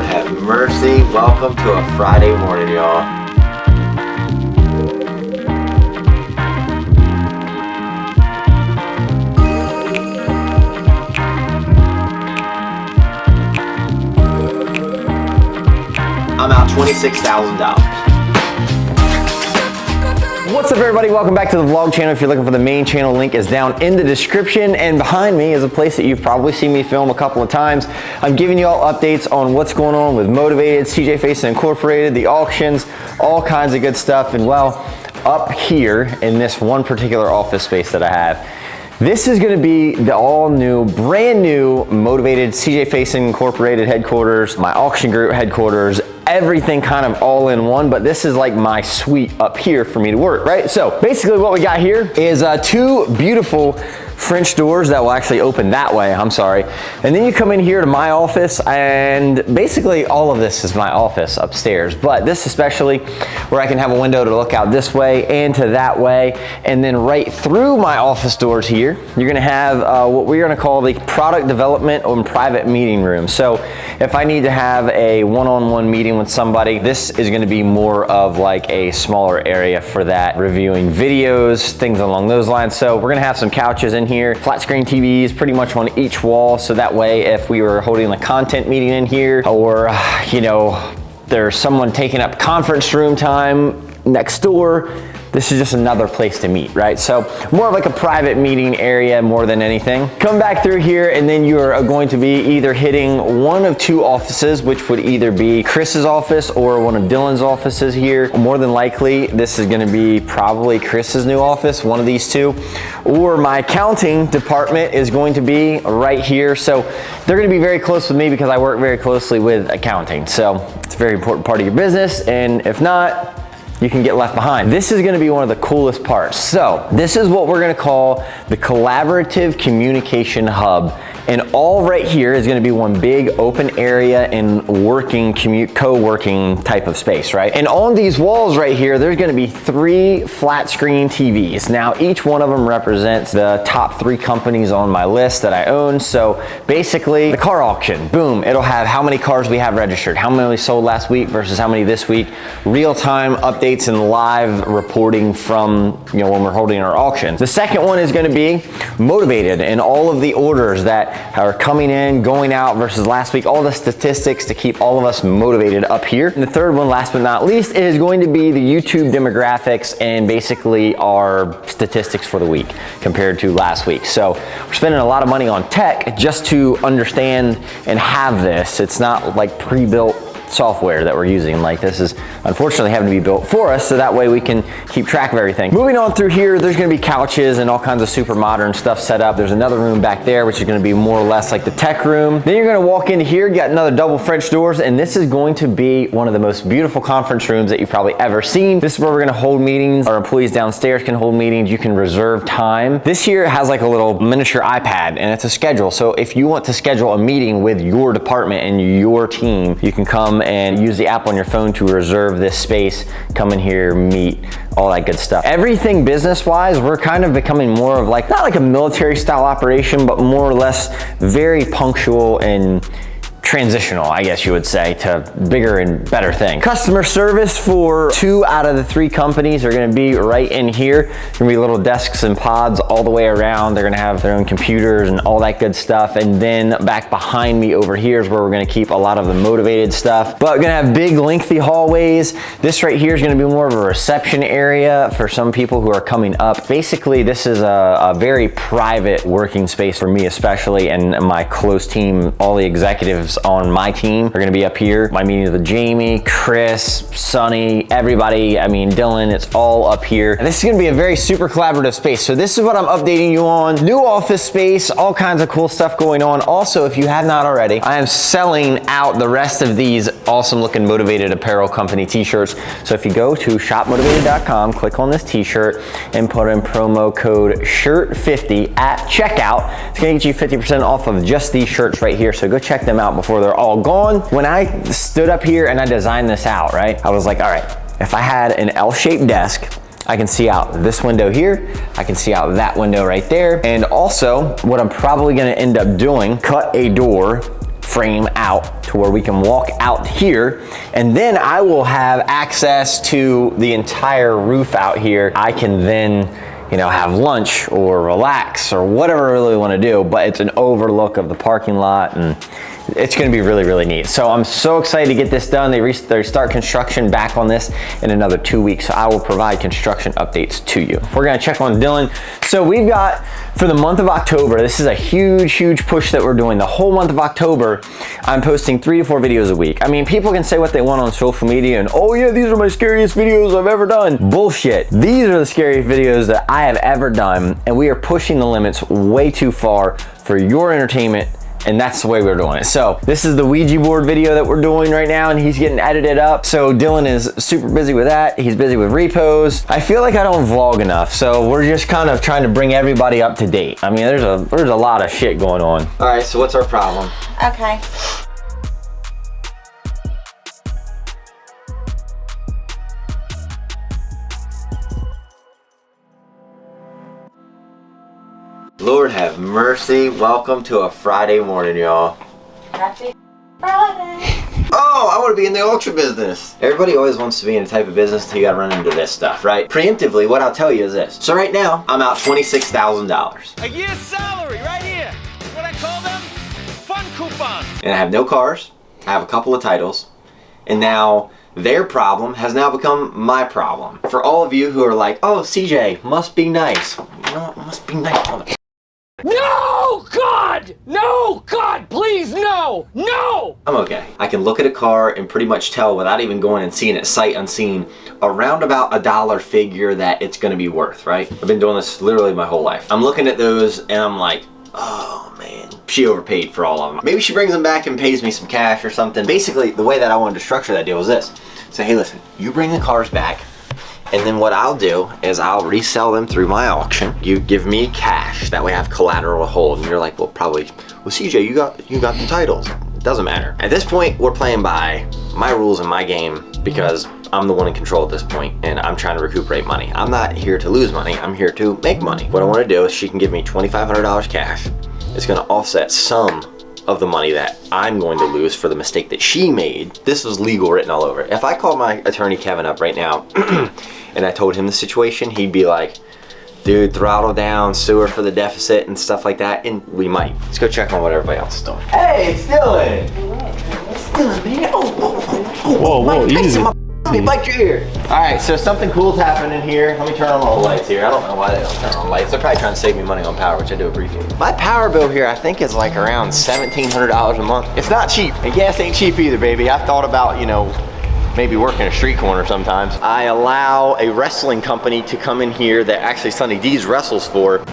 Lord have mercy. Welcome to a Friday morning, y'all. I'm out $26,000. What's up, everybody? Welcome back to the vlog channel. If you're looking for the main channel, link is down in the description, and behind me is a place that you've probably seen me film a couple of times. I'm giving you all updates on what's going on with Motivated, CJ Faison Incorporated, the auctions, all kinds of good stuff. And well, up here in this one particular office space that I have, this is going to be the all new, brand new Motivated CJ Faison Incorporated headquarters, my auction group headquarters, everything kind of all in one, but this is like my suite up here for me to work, right? So basically what we got here is two beautiful French doors that will actually open that way, I'm sorry. And then you come in here to my office, and basically all of this is my office upstairs, but this especially where I can have a window to look out this way and to that way. And then right through my office doors here, you're gonna have what we're gonna call the product development and private meeting room. So if I need to have a one-on-one meeting with somebody, this is gonna be more of like a smaller area for that, reviewing videos, things along those lines. So we're gonna have some couches in here, flat screen TVs pretty much on each wall, so that way if we were holding a content meeting in here, or you know, there's someone taking up conference room time next door, this is just another place to meet, right? So more of like a private meeting area more than anything. Come back through here, and then you're going to be either hitting one of two offices, which would either be Chris's office or one of Dylan's offices here. More than likely, this is gonna be probably Chris's new office, one of these two. Or my accounting department is going to be right here. So they're gonna be very close with me because I work very closely with accounting. So it's a very important part of your business, and if not, you can get left behind. This is gonna be one of the coolest parts. So this is what we're gonna call the collaborative communication hub. And all right here is gonna be one big open area and working, co-working type of space, right? And on these walls right here, there's gonna be 3 flat screen TVs. Now, each one of them represents the top 3 companies on my list that I own. So basically, the car auction, boom, it'll have how many cars we have registered, how many we sold last week versus how many this week, real-time updates and live reporting from, you know, when we're holding our auctions. The second one is gonna be Motivated, and all of the orders that are coming in, going out versus last week, all the statistics to keep all of us motivated up here. And the third one, last but not least, is going to be the YouTube demographics and basically our statistics for the week compared to last week. So we're spending a lot of money on tech just to understand and have this. It's not like pre-built software that we're using. Like, this is unfortunately having to be built for us, so that way we can keep track of everything. Moving on through here, there's gonna be couches and all kinds of super modern stuff set up. There's another room back there, which is gonna be more or less like the tech room. Then you're gonna walk into here, you got another double French doors, and this is going to be one of the most beautiful conference rooms that you've probably ever seen. This is where we're gonna hold meetings. Our employees downstairs can hold meetings. You can reserve time. This here has like a little miniature iPad, and it's a schedule. So if you want to schedule a meeting with your department and your team, you can come and use the app on your phone to reserve this space, come in here, meet, all that good stuff. Everything business-wise, we're kind of becoming more of like, not like a military style operation, but more or less very punctual and transitional, I guess you would say, to bigger and better things. Customer service for 2 out of the 3 companies are gonna be right in here. There's gonna be little desks and pods all the way around. They're gonna have their own computers and all that good stuff. And then back behind me over here is where we're gonna keep a lot of the Motivated stuff. But we're gonna have big, lengthy hallways. This right here is gonna be more of a reception area for some people who are coming up. Basically, this is a very private working space for me especially, and my close team. All the executives on my team are gonna be up here. My meetings with Jamie, Chris, Sonny, everybody, I mean, Dylan, it's all up here. And this is gonna be a very super collaborative space. So this is what I'm updating you on. New office space, all kinds of cool stuff going on. Also, if you have not already, I am selling out the rest of these awesome looking Motivated Apparel Company t-shirts. So if you go to shopmotivated.com, click on this t-shirt and put in promo code SHIRT50 at checkout, it's gonna get you 50% off of just these shirts right here. So go check them out before they're all gone. When I stood up here and I designed this out, right, I was like, all right, if I had an L-shaped desk, I can see out this window here, I can see out that window right there, and also what I'm probably gonna end up doing, cut a door frame out to where we can walk out here, and then I will have access to the entire roof out here. I can then, you know, have lunch or relax or whatever I really want to do, but it's an overlook of the parking lot, and it's going to be really, really neat. So I'm so excited to get this done. They start construction back on this in another 2 weeks. So I will provide construction updates to you. We're going to check on Dylan. So we've got, for the month of October, this is a huge, huge push that we're doing. The whole month of October, I'm posting 3 to 4 videos a week. I mean, people can say what they want on social media and, oh yeah, these are my scariest videos I've ever done. Bullshit. These are the scariest videos that I have ever done, and we are pushing the limits way too far for your entertainment, and that's the way we're doing it. So this is the Ouija board video that we're doing right now, and he's getting edited up. So Dylan is super busy with that. He's busy with repos. I feel like I don't vlog enough, so we're just kind of trying to bring everybody up to date. I mean, there's a lot of shit going on. All right, so what's our problem? Okay. Lord have mercy. Welcome to a Friday morning, y'all. Happy Friday. Oh, I want to be in the auction business. Everybody always wants to be in a type of business until you got to run into this stuff, right? Preemptively, what I'll tell you is this. So right now, I'm out $26,000. A year's salary right here. What I call them? Fun coupons. And I have no cars. I have a couple of titles. And now their problem has now become my problem. For all of you who are like, oh, CJ, must be nice. You know what? Must be nice, mother. No, God! No, God, please, no! No! I'm okay. I can look at a car and pretty much tell without even going and seeing it sight unseen around about $1 figure that it's gonna be worth, right? I've been doing this literally my whole life. I'm looking at those and I'm like, oh man, she overpaid for all of them. Maybe she brings them back and pays me some cash or something. Basically, the way that I wanted to structure that deal was this. Say, hey listen, you bring the cars back, and then what I'll do is I'll resell them through my auction. You give me cash, that way I have collateral to hold. And you're like, well, probably, well, CJ, you got the titles. It doesn't matter. At this point, we're playing by my rules and my game because I'm the one in control at this point, and I'm trying to recuperate money. I'm not here to lose money. I'm here to make money. What I want to do is she can give me $2,500 cash. It's going to offset some of the money that I'm going to lose for the mistake that she made. This was legal written all over it. If I called my attorney Kevin up right now and I told him the situation, he'd be like, dude, throttle down, sue her for the deficit and stuff like that, and we might. Let's go check on what everybody else is doing. Hey, it's Dylan! It's Dylan, man. Whoa, easy. Let me bite your ear. All right, so something cool's happening here. Let me turn on all the lights here. I don't know why they don't turn on lights. They're probably trying to save me money on power, which I do appreciate. My power bill here, I think, is like around $1,700 a month. It's not cheap, and gas ain't cheap either, baby. I've thought about, you know, maybe working a street corner sometimes. I allow a wrestling company to come in here that actually Sunny D's wrestles for.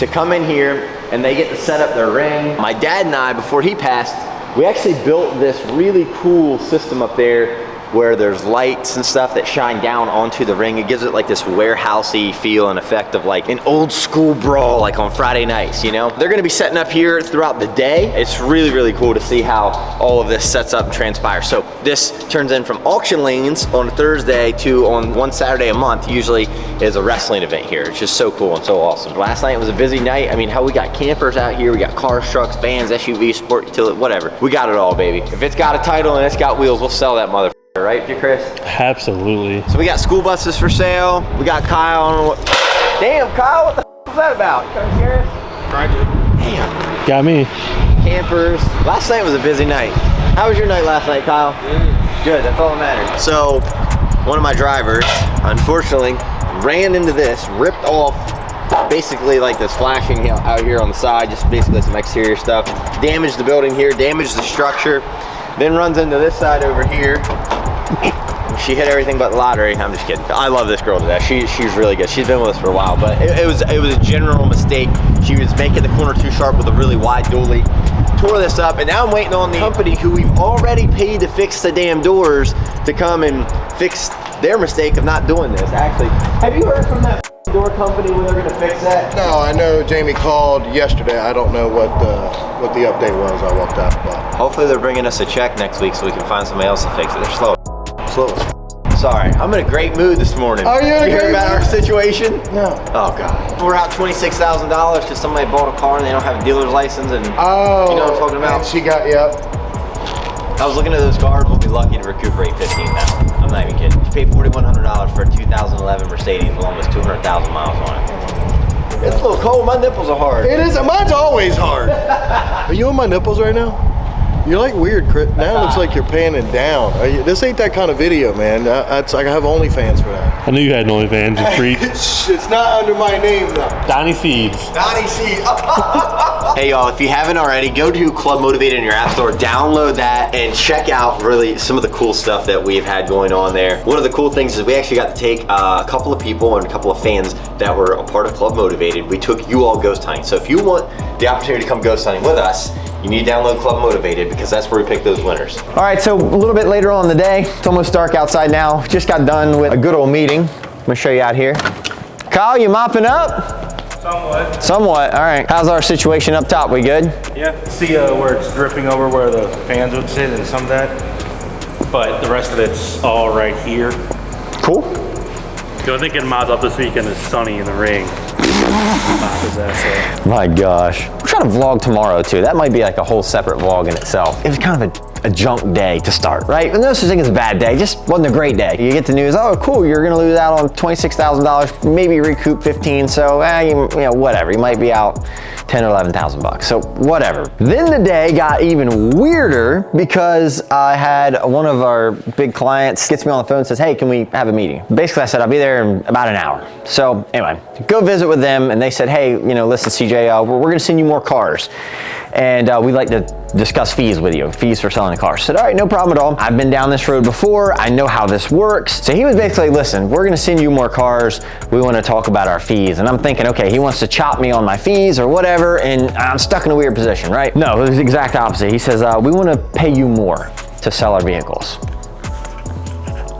To come in here and they get to set up their ring. My dad and I, before he passed, we actually built this really cool system up there where there's lights and stuff that shine down onto the ring. It gives it like this warehousey feel and effect of like an old school brawl, like on Friday nights, you know? They're gonna be setting up here throughout the day. It's really, really cool to see how all of this sets up and transpires. So this turns in from auction lanes on a Thursday to on one Saturday a month, usually is a wrestling event here. It's just so cool and so awesome. Last night was a busy night. I mean, hell, we got campers out here, we got cars, trucks, vans, SUVs, sport utility, whatever. We got it all, baby. If it's got a title and it's got wheels, we'll sell that motherfucker. Right, Chris? Absolutely. So we got school buses for sale. We got Kyle on. Damn, Kyle, what the was that about? You trying to scare us? Tried to. Damn. Got me. Campers. Last night was a busy night. How was your night last night, Kyle? Good, that's all that matters. So, one of my drivers, unfortunately, ran into this, ripped off basically like this flashing out here on the side, just basically some exterior stuff. Damaged the building here, damaged the structure. Then runs into this side over here. She hit everything but the lottery. I'm just kidding. I love this girl to death. She's really good. She's been with us for a while, but it was a general mistake. She was making the corner too sharp with a really wide dually. Tore this up, and now I'm waiting on the company who we've already paid to fix the damn doors to come and fix their mistake of not doing this. Actually, have you heard from that door company when they're gonna fix that? No, I know Jamie called yesterday. I don't know what the update was. I walked out, but Hopefully they're bringing us a check next week so we can find somebody else to fix it. They're slow. slow. Sorry, I'm in a great mood this morning. Are you in a hear great about mood? our situation? No. Oh God. We're out $26,000 because somebody bought a car and they don't have a dealer's license, and Oh. you know what I'm talking about? And she got, yep. I was looking at those cars. We'll be lucky to recuperate $15,000. I'm not even kidding. You paid $4,100 for a 2011 Mercedes with almost 200,000 miles on it. It's a little cold. My nipples are hard. It is. Mine's always hard. Are you on my nipples right now? You're like weird, Chris. Now it looks like you're panning down. This ain't that kind of video, man. That's like I have OnlyFans for that. I knew you had an OnlyFans, you freak. It's not under my name though. Donnie Seeds. Donnie C. Hey y'all, if you haven't already, go to Club Motivated in your app store, download that, and check out really some of the cool stuff that we've had going on there. One of the cool things is we actually got to take a couple of people and a couple of fans that were a part of Club Motivated. We took you all ghost hunting. So if you want the opportunity to come ghost hunting with us, you need to download Club Motivated because that's where we pick those winners. All right, so a little bit later on in the day, it's almost dark outside now. Just got done with a good old meeting. I'm gonna show you out here. Kyle, you mopping up? Somewhat. Somewhat, all right. How's our situation up top, we good? Yeah. See where it's dripping over where the fans would sit and some of that. But the rest of it's all right here. Cool. The only thing getting mobbed up this weekend is Sunny in the ring. My gosh. We're trying to vlog tomorrow too. That might be like a whole separate vlog in itself. It was kind of a junk day to start, right? And no such thing as a bad day, just wasn't a great day. You get the news, oh cool, you're gonna lose out on $26,000, maybe recoup 15, so you know, whatever. You might be out 10 or 11,000 bucks, so whatever. Then the day got even weirder because I had one of our big clients gets me on the phone and says, hey, can we have a meeting? Basically I said, I'll be there in about an hour. So anyway, go visit with them, and they said, hey, you know, listen, CJ, we're gonna send you more cars. And we'd like to discuss fees with you, fees for selling the car. I said, all right, no problem at all. I've been down this road before. I know how this works. So he was basically, listen, we're gonna send you more cars. We wanna talk about our fees. And I'm thinking, okay, he wants to chop me on my fees or whatever, and I'm stuck in a weird position, right? No, it was the exact opposite. He says, we wanna pay you more to sell our vehicles.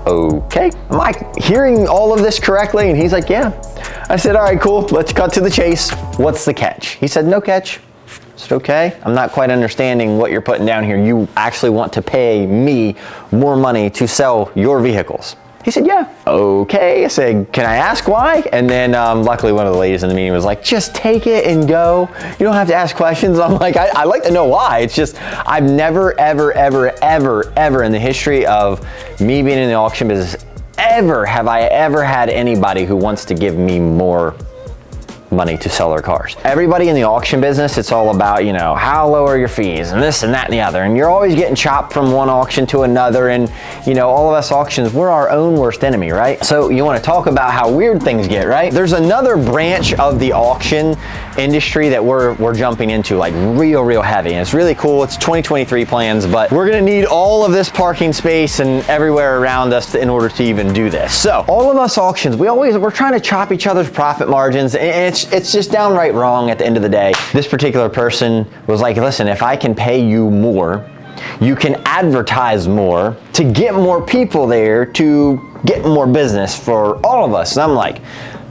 Okay, am I hearing all of this correctly? And he's like, yeah. I said, all right, cool, let's cut to the chase. What's the catch? He said, no catch. I said, okay, I'm not quite understanding what you're putting down here. You actually want to pay me more money to sell your vehicles. He said, yeah. Okay, I said, can I ask why? And then luckily one of the ladies in the meeting was like, just take it and go. You don't have to ask questions. I'm like, I like to know why. It's just, I've never, ever in the history of me being in the auction business, have I ever had anybody who wants to give me more money to sell their cars. Everybody in the auction business, it's all about, you know, how low are your fees and this and that and the other. And you're always getting chopped from one auction to another. And, you know, all of us auctions, we're our own worst enemy, right? So you want to talk about how weird things get, right? There's another branch of the auction industry that we're jumping into like real heavy. And it's really cool. It's 2023 plans, but we're going to need all of this parking space and everywhere around us in order to even do this. So all of us auctions, we're trying to chop each other's profit margins, and it's just downright wrong at the end of the day. This particular person was like, listen, if I can pay you more, you can advertise more to get more people there to get more business for all of us. And I'm like,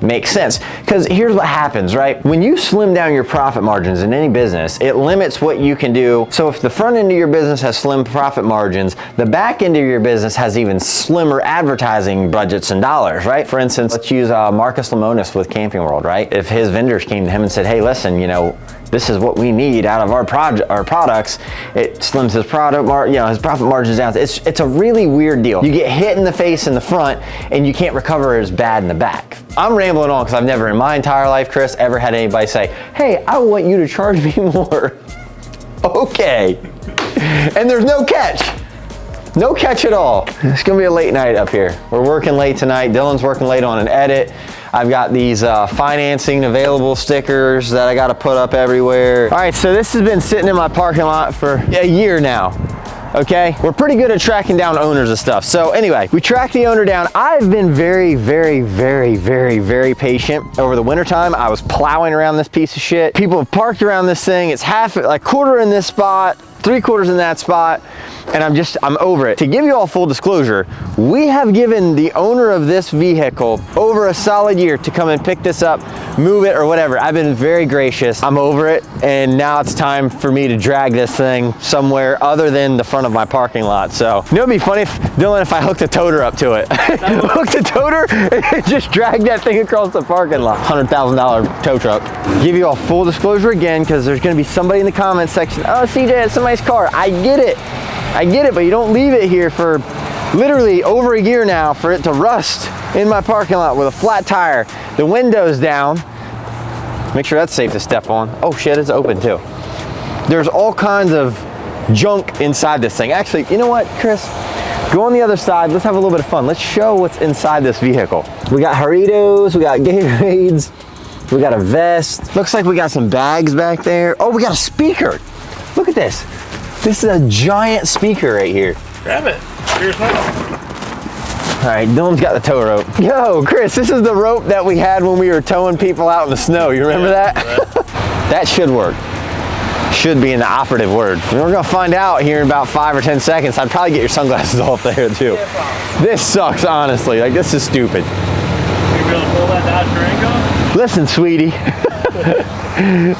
makes sense. Because here's what happens, right? When you slim down your profit margins in any business, it limits what you can do. So if the front end of your business has slim profit margins, the back end of your business has even slimmer advertising budgets and dollars, right? For instance, let's use Marcus Lemonis with Camping World, right? If his vendors came to him and said, hey, listen, you know, this is what we need out of our products, it slims his his profit margins down. It's a really weird deal. You get hit in the face in the front and you can't recover as bad in the back. I'm rambling on because I've never in my entire life, Chris, ever had anybody say, hey, I want you to charge me more. Okay. And there's no catch. No catch at all. It's gonna be a late night up here. We're working late tonight. Dylan's working late on an edit. I've got these financing available stickers that I gotta put up everywhere. All right, so this has been sitting in my parking lot for a year now. Okay, we're pretty good at tracking down owners of stuff. So anyway, we tracked the owner down. I've been very patient. Over the wintertime, I was plowing around this piece of shit. People have parked around this thing. It's half, like quarter in this spot, 3/4 in that spot. and I'm over it. To give you all full disclosure, we have given the owner of this vehicle over a solid year to come and pick this up, move it or whatever. I've been very gracious. I'm over it, and now it's time for me to drag this thing somewhere other than the front of my parking lot. So, you know, it'd be funny, Dylan, if I hooked a toter up to it. Hooked a toter and just dragged that thing across the parking lot. $100,000 tow truck. Give you all full disclosure again, because there's gonna be somebody in the comments section, oh, CJ, it's somebody's car. I get it, but you don't leave it here for literally over a year now for it to rust in my parking lot with a flat tire, the windows down. Make sure that's safe to step on. Oh shit, it's open too. There's all kinds of junk inside this thing. Actually, you know what, Chris? Go on the other side, let's have a little bit of fun. Let's show what's inside this vehicle. We got Doritos, we got Gatorades, we got a vest. Looks like we got some bags back there. Oh, we got a speaker. Look at this. This is a giant speaker right here. Grab it. Here's one. All right, Dylan's got the tow rope. Yo, Chris, this is the rope that we had when we were towing people out in the snow. You remember that? Right. That should work. Should be an operative word. We're gonna find out here in about 5 or 10 seconds. I'd probably get your sunglasses off there too. This sucks, honestly. Like, this is stupid. You able to pull that Dodge Durango? Listen, sweetie.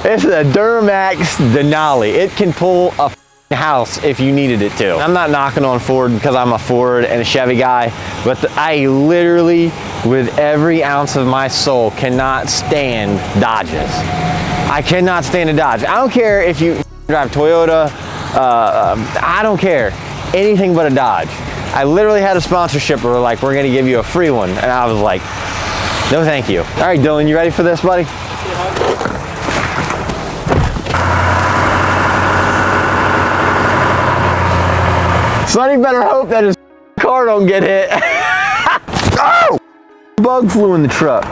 This is a Duramax Denali. It can pull a house if you needed it to. I'm not knocking on Ford because I'm a Ford and a Chevy guy, but I literally, with every ounce of my soul, cannot stand Dodges. I cannot stand a Dodge. I don't care if you drive Toyota, I don't care. Anything but a Dodge. I literally had a sponsorship where like, we're gonna give you a free one, and I was like, no thank you. All right, Dylan, you ready for this, buddy? Sonny better hope that his car don't get hit. Oh! Bug flew in the truck.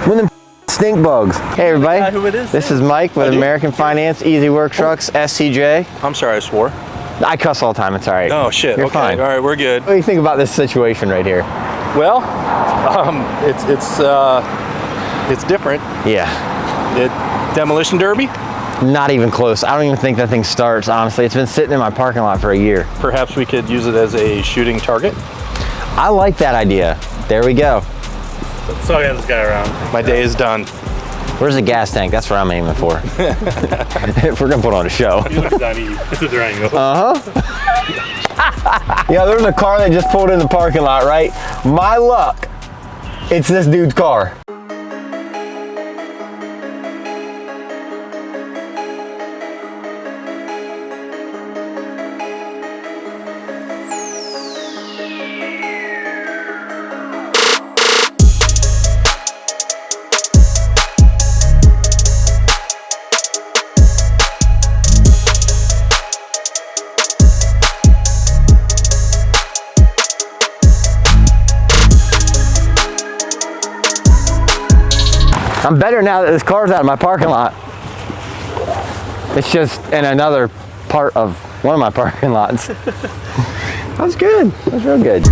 One of them stink bugs. Hey everybody, Who it is? this is Mike with American Finance, Easy Work Trucks, SCJ. I'm sorry, I swore. I cuss all the time, it's all right. Oh shit. You're Okay. fine. All right, we're good. What do you think about this situation right here? Well, it's different. Yeah, Demolition derby. not even close. I don't even think that thing starts, honestly. It's been sitting in my parking lot for a year. Perhaps we could use it as a shooting target. I like that idea. There we go. So I got this guy around. My day is done. Where's the gas tank? That's what I'm aiming for. If we're gonna put on a show. He looks naive. It's a Durango. Yeah, there's a car that just pulled in the parking lot, right? My luck, it's this dude's car. I'm better now that this car's out of my parking lot. It's just in another part of one of my parking lots. That was good. That was real good.